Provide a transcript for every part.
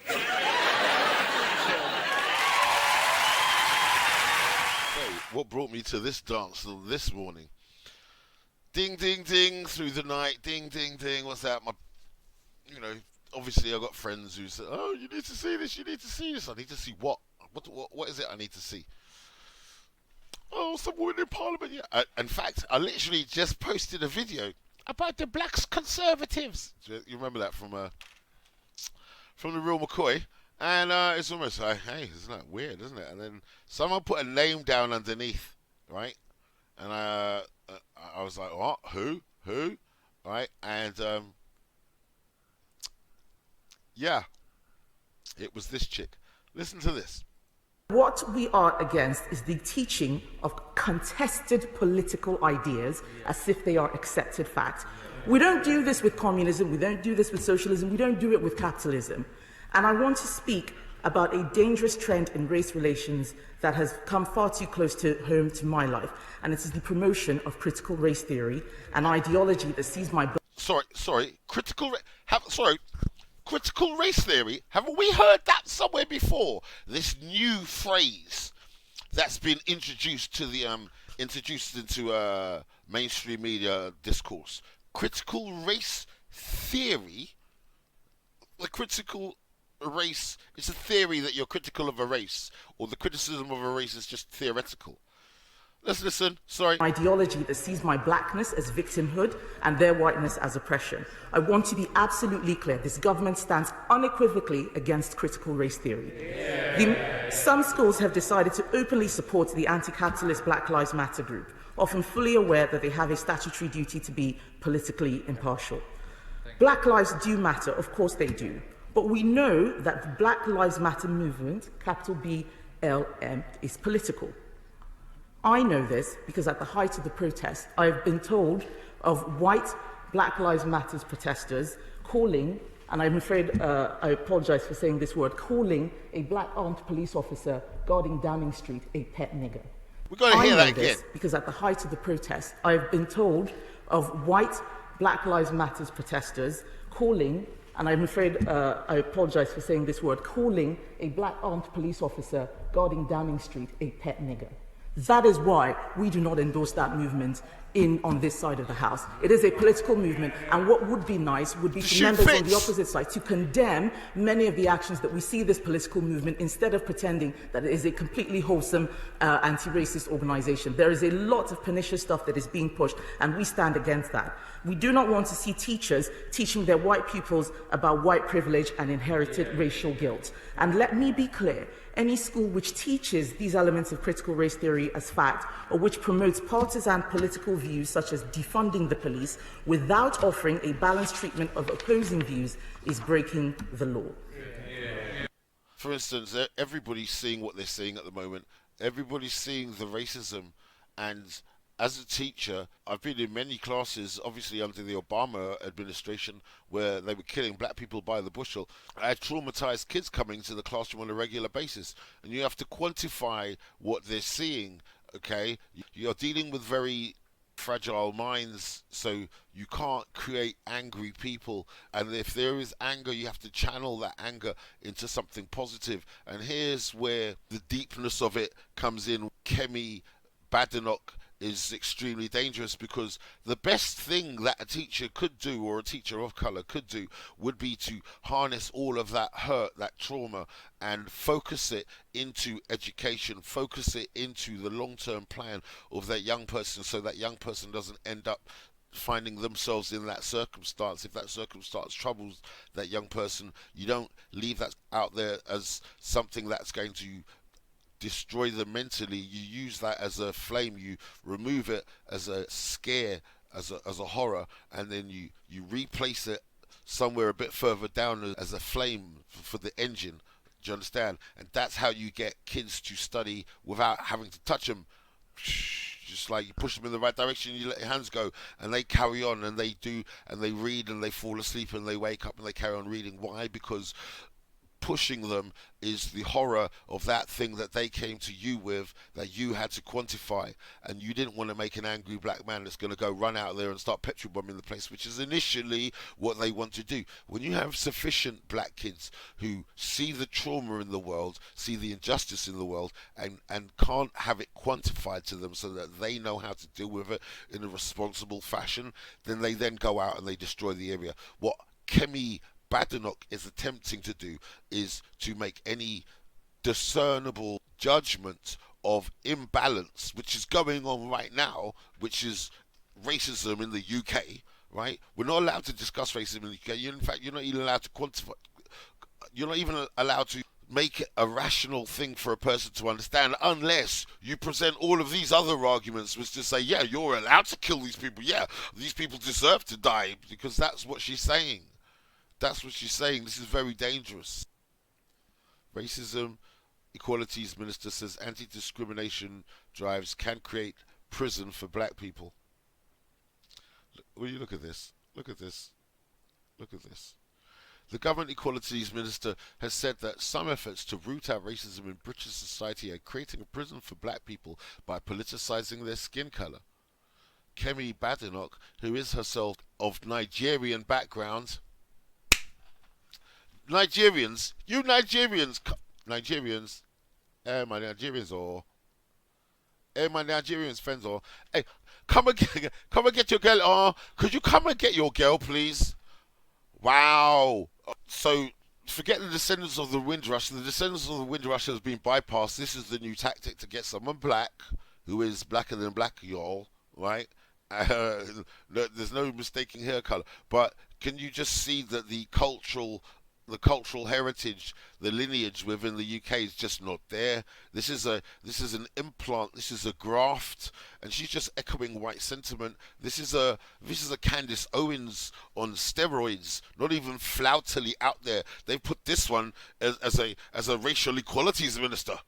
So, what brought me to this dance this morning? Ding, ding, ding through the night. Ding, ding, ding. What's that? You know, obviously I got friends who say, "Oh, you need to see this. You need to see this." I need to see what? What is it? I need to see. Oh, some women in Parliament. Yeah. In fact, I literally just posted a video about the black conservatives. You remember that from the real McCoy? And it's almost like, hey, isn't that weird, isn't it? And then someone put a name down underneath, right? And I was like, what? Who? Right? And yeah, it was this chick. Listen to this. What we are against is the teaching of contested political ideas as if they are accepted fact. We don't do this with communism, we don't do this with socialism, we don't do it with capitalism. And I want to speak about a dangerous trend in race relations that has come far too close to home to my life. And it is the promotion of critical race theory, an ideology that sees my... Critical race theory? Haven't we heard that somewhere before? This new phrase that's been introduced into mainstream media discourse. Critical race theory. The critical race is a theory that you're critical of a race, or the criticism of a race is just theoretical. Let's listen. Sorry. Ideology that sees my blackness as victimhood and their whiteness as oppression. I want to be absolutely clear. This government stands unequivocally against critical race theory. Some schools have decided to openly support the anti-capitalist Black Lives Matter group, often fully aware that they have a statutory duty to be politically impartial. Black lives do matter, of course they do. But we know that the Black Lives Matter movement, capital BLM, is political. I know this because at the height of the protest, I have been told of white Black Lives Matter protesters calling, and I'm afraid I apologize for saying this word, calling a black armed police officer guarding Downing Street a pet nigger. We've got to hear that again. Because at the height of the protest, I've been told of white Black Lives Matter protesters calling, and I'm afraid I apologize for saying this word, calling a black armed police officer guarding Downing Street a pet nigger. That is why we do not endorse that movement on this side of the House. It is a political movement, and what would be nice would be for members on the opposite side to condemn many of the actions that we see this political movement instead of pretending that it is a completely wholesome anti-racist organization. There is a lot of pernicious stuff that is being pushed, and we stand against that. We do not want to see teachers teaching their white pupils about white privilege and inherited racial guilt. And let me be clear, any school which teaches these elements of critical race theory as fact, or which promotes partisan political views such as defunding the police without offering a balanced treatment of opposing views, is breaking the law. For instance, everybody's seeing what they're seeing at the moment. Everybody's seeing the racism, and as a teacher, I've been in many classes, obviously under the Obama administration, where they were killing black people by the bushel. I had traumatized kids coming to the classroom on a regular basis, and you have to quantify what they're seeing, okay? You're dealing with very fragile minds, so you can't create angry people, and if there is anger, you have to channel that anger into something positive. And here's where the deepness of it comes in. Kemi Badenoch is extremely dangerous, because the best thing that a teacher could do, or a teacher of colour could do, would be to harness all of that hurt, that trauma, and focus it into education, focus it into the long-term plan of that young person, so that young person doesn't end up finding themselves in that circumstance. If that circumstance troubles that young person, you don't leave that out there as something that's going to destroy them mentally. You use that as a flame, you remove it as a scare, as a horror, and then you replace it somewhere a bit further down as a flame for the engine. Do you understand? And that's how you get kids to study without having to touch them. Just like you push them in the right direction, you let your hands go, and they carry on, and they do, and they read, and they fall asleep, and they wake up, and they carry on reading. Why? Because pushing them is the horror of that thing that they came to you with that you had to quantify, and you didn't want to make an angry black man that's going to go run out there and start petrol bombing the place, which is initially what they want to do. When you have sufficient black kids who see the trauma in the world, see the injustice in the world, and can't have it quantified to them so that they know how to deal with it in a responsible fashion, then they then go out and they destroy the area. What Kemi Badenoch is attempting to do is to make any discernible judgment of imbalance, which is going on right now, which is racism in the UK, right? We're not allowed to discuss racism in the UK. In fact, you're not even allowed to quantify. You're not even allowed to make it a rational thing for a person to understand unless you present all of these other arguments, which to say, yeah, you're allowed to kill these people. Yeah, these people deserve to die, because that's what she's saying. That's what she's saying. This is very dangerous. Racism Equalities Minister says anti-discrimination drives can create prison for black people. Will you look at this? Look at this. Look at this. The Government Equalities Minister has said that some efforts to root out racism in British society are creating a prison for black people by politicising their skin colour. Kemi Badenoch, who is herself of Nigerian background, my Nigerians, my Nigerians friends, or hey, come and get your girl. Could you come and get your girl, please? Wow. So forget the descendants of the Windrush. The descendants of the Windrush has been bypassed. This is the new tactic to get someone black, who is blacker than black, y'all, right? There's no mistaking hair color. But can you just see that the cultural heritage, the lineage within the UK is just not there? This is an implant. This is a graft, and she's just echoing white sentiment. This is a Candace Owens on steroids, not even floutily out there. They put this one as a racial equalities minister.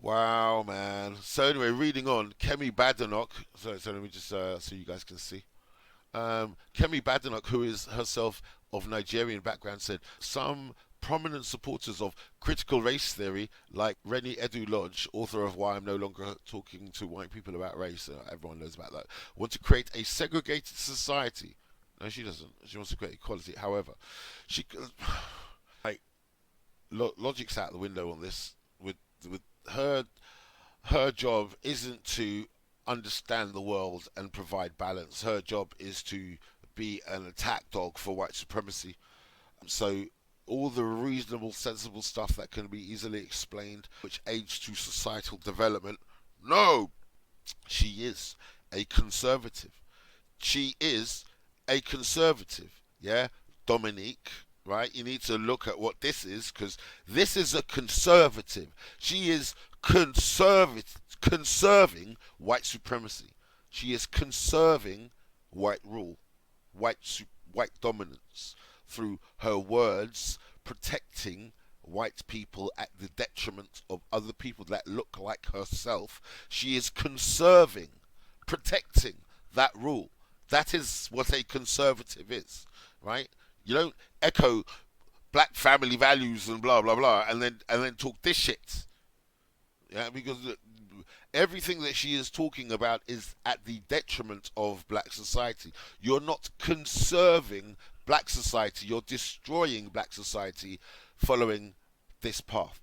Wow, man. So anyway, reading on, Kemi Badenoch. So let me just so you guys can see. Kemi Badenoch, who is herself of Nigerian background, said some prominent supporters of critical race theory, like Rennie Edu Lodge, author of Why I'm No Longer Talking to White People About Race, everyone knows about that, want to create a segregated society. No, she doesn't. She wants to create equality. However, she logic's out the window on this. With her job isn't to understand the world and provide balance. Her job is to be an attack dog for white supremacy. So all the reasonable, sensible stuff that can be easily explained, which aids to societal development, no, she is a conservative. She is a conservative. Yeah, Dominique, right? You need to look at what this is, because this is a conservative. She is conserving white supremacy. She is conserving white rule, white dominance through her words, protecting white people at the detriment of other people that look like herself. She is conserving, protecting that rule. That is what a conservative is, right? You don't echo black family values and blah blah blah and then talk this shit. Yeah, because everything that she is talking about is at the detriment of black society. You're not conserving black society, you're destroying black society following this path.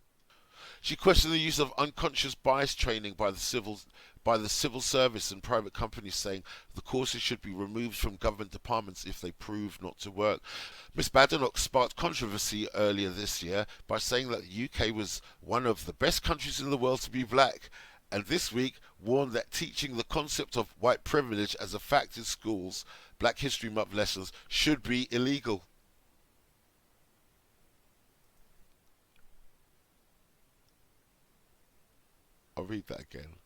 She questioned the use of unconscious bias training by the civil service and private companies, saying the courses should be removed from government departments if they prove not to work. Ms Badenoch sparked controversy earlier this year by saying that the UK was one of the best countries in the world to be black, and this week warned that teaching the concept of white privilege as a fact in schools, Black History Month lessons, should be illegal. I'll read that again.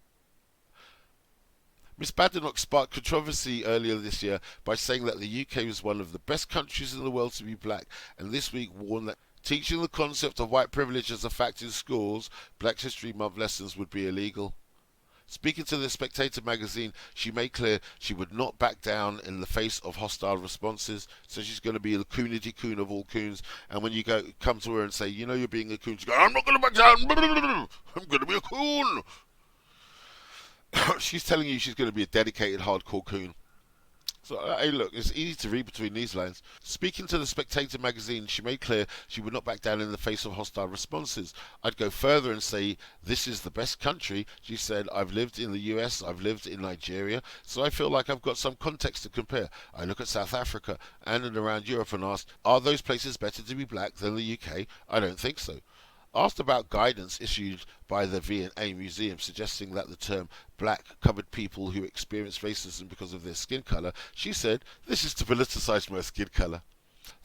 Ms Badenoch sparked controversy earlier this year by saying that the UK was one of the best countries in the world to be black, and this week warned that teaching the concept of white privilege as a fact in schools, Black History Month lessons, would be illegal. Speaking to the Spectator magazine, she made clear she would not back down in the face of hostile responses. So she's going to be the coonity coon of all coons. And when you come to her and say, you know, you're being a coon, she goes, I'm not going to back down. I'm going to be a coon. She's telling you she's going to be a dedicated hardcore coon. So, hey, look, it's easy to read between these lines. Speaking to the Spectator magazine, she made clear she would not back down in the face of hostile responses. I'd go further and say, this is the best country. She said, I've lived in the US, I've lived in Nigeria, so I feel like I've got some context to compare. I look at South Africa and around Europe and ask, are those places better to be black than the UK? I don't think so. Asked about guidance issued by the V&A Museum suggesting that the term black covered people who experience racism because of their skin colour, she said, this is to politicise my skin colour.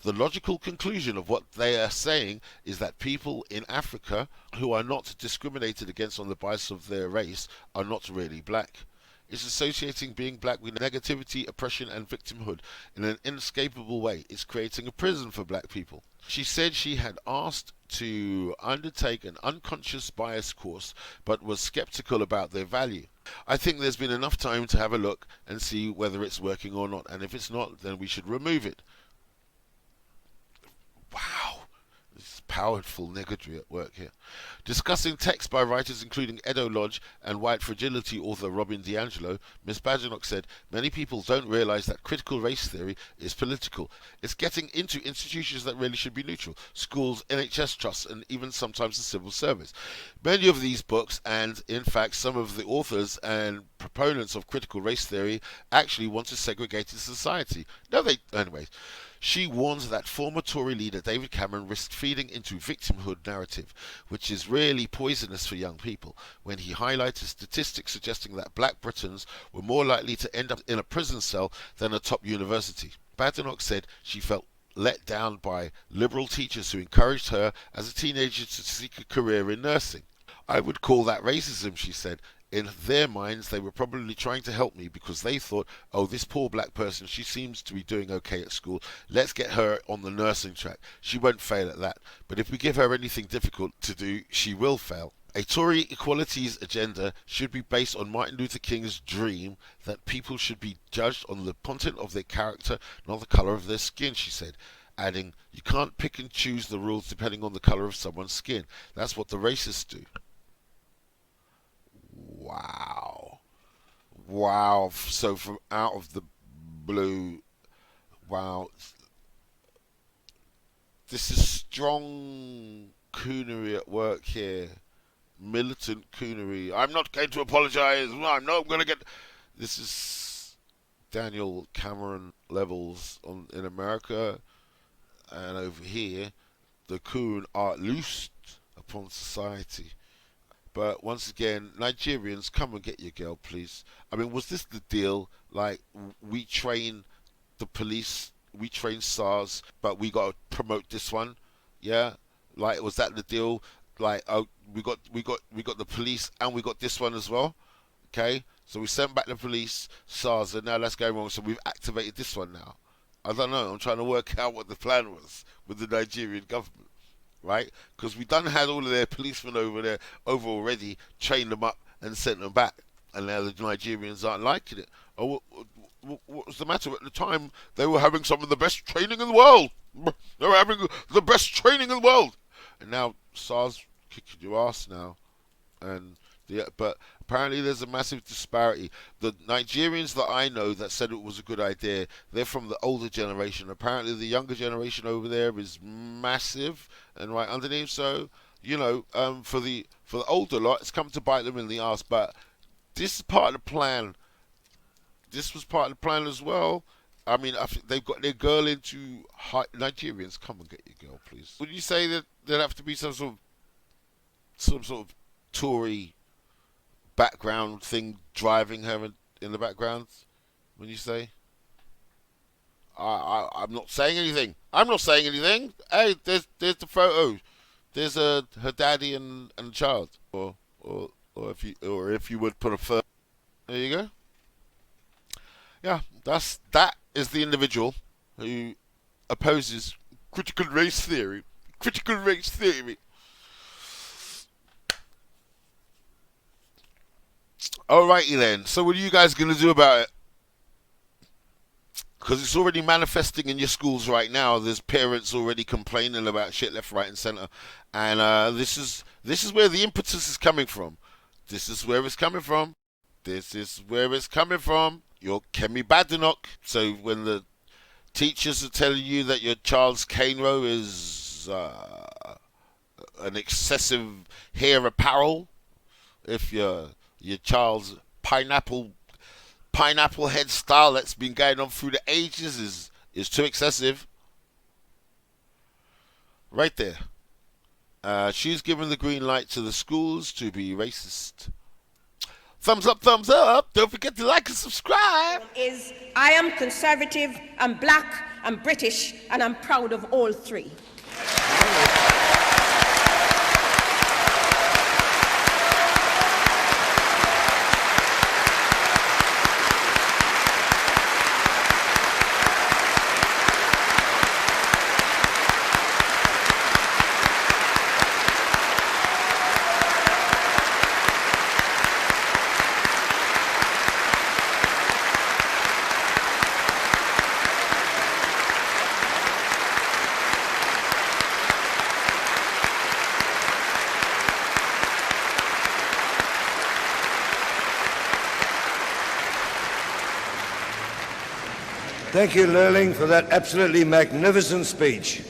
The logical conclusion of what they are saying is that people in Africa who are not discriminated against on the basis of their race are not really black. It's associating being black with negativity, oppression and victimhood in an inescapable way. It's creating a prison for black people. She said she had asked to undertake an unconscious bias course but was skeptical about their value. I think there's been enough time to have a look and see whether it's working or not, and if it's not, then we should remove it. Wow. This is powerful niggardry at work here. Discussing texts by writers including Edo Lodge and White Fragility author Robin DiAngelo, Ms. Badenoch said, many people don't realise that critical race theory is political. It's getting into institutions that really should be neutral. Schools, NHS trusts, and even sometimes the civil service. Many of these books, and in fact some of the authors and proponents of critical race theory, actually want a segregated society. Anyways. She warns that former Tory leader David Cameron risked feeding into victimhood narrative, which is really poisonous for young people, when he highlighted statistics suggesting that black Britons were more likely to end up in a prison cell than a top university. Badenoch said she felt let down by liberal teachers who encouraged her as a teenager to seek a career in nursing. I would call that racism, she said. In their minds, they were probably trying to help me because they thought, oh, this poor black person, she seems to be doing okay at school. Let's get her on the nursing track. She won't fail at that. But if we give her anything difficult to do, she will fail. A Tory equalities agenda should be based on Martin Luther King's dream that people should be judged on the content of their character, not the colour of their skin, she said, adding, you can't pick and choose the rules depending on the colour of someone's skin. That's what the racists do. Wow. Wow. So from out of the blue, wow. This is strong coonery at work here. Militant coonery. I'm not going to apologise. I'm not going to get... This is Daniel Cameron levels in America. And over here, the coon are loosed upon society. But once again, Nigerians, come and get your girl, please. I mean, was this the deal? Like, we train the police, we train SARS, but we got to promote this one? Yeah? Like, was that the deal? Like, oh, we got the police and we got this one as well? Okay? So we sent back the police, SARS, and now that's going wrong. So we've activated this one now. I don't know. I'm trying to work out what the plan was with the Nigerian government. Right? Because we done had all of their policemen over already, trained them up and sent them back, and now the Nigerians aren't liking it. Oh, what was the matter at the time? They were having some of the best training in the world. They were having the best training in the world, and now SARS kicking your ass now, and but apparently there's a massive disparity. The Nigerians that I know that said it was a good idea, they're from the older generation. Apparently the younger generation over there is massive and right underneath. So, you know, for the older lot, it's come to bite them in the ass. But this is part of the plan. This was part of the plan as well. I mean, I think they've got their girl into Nigerians. Come and get your girl, please. Would you say that there'd have to be some sort of Tory background thing driving her in the background when you say? I'm not saying anything. I'm not saying anything. Hey, there's the photo. There's her daddy and child, or if you would put a photo. There you go. Yeah, that is the individual who opposes critical race theory. Critical race theory. Alrighty then. So what are you guys gonna do about it? Because it's already manifesting in your schools right now. There's parents already complaining about shit left, right, and center, and this is where the impetus is coming from. This is where it's coming from. This is where it's coming from. You're Kemi Badenoch. So when the teachers are telling you that your child's cane row is an excessive hair apparel, if your child's pineapple head style that's been going on through the ages is too excessive, right there. She's given the green light to the schools to be racist. Thumbs up, thumbs up. Don't forget to like and subscribe. Is I am conservative, I'm black, I'm British, and I'm proud of all three. Thank you, Lurling, for that absolutely magnificent speech.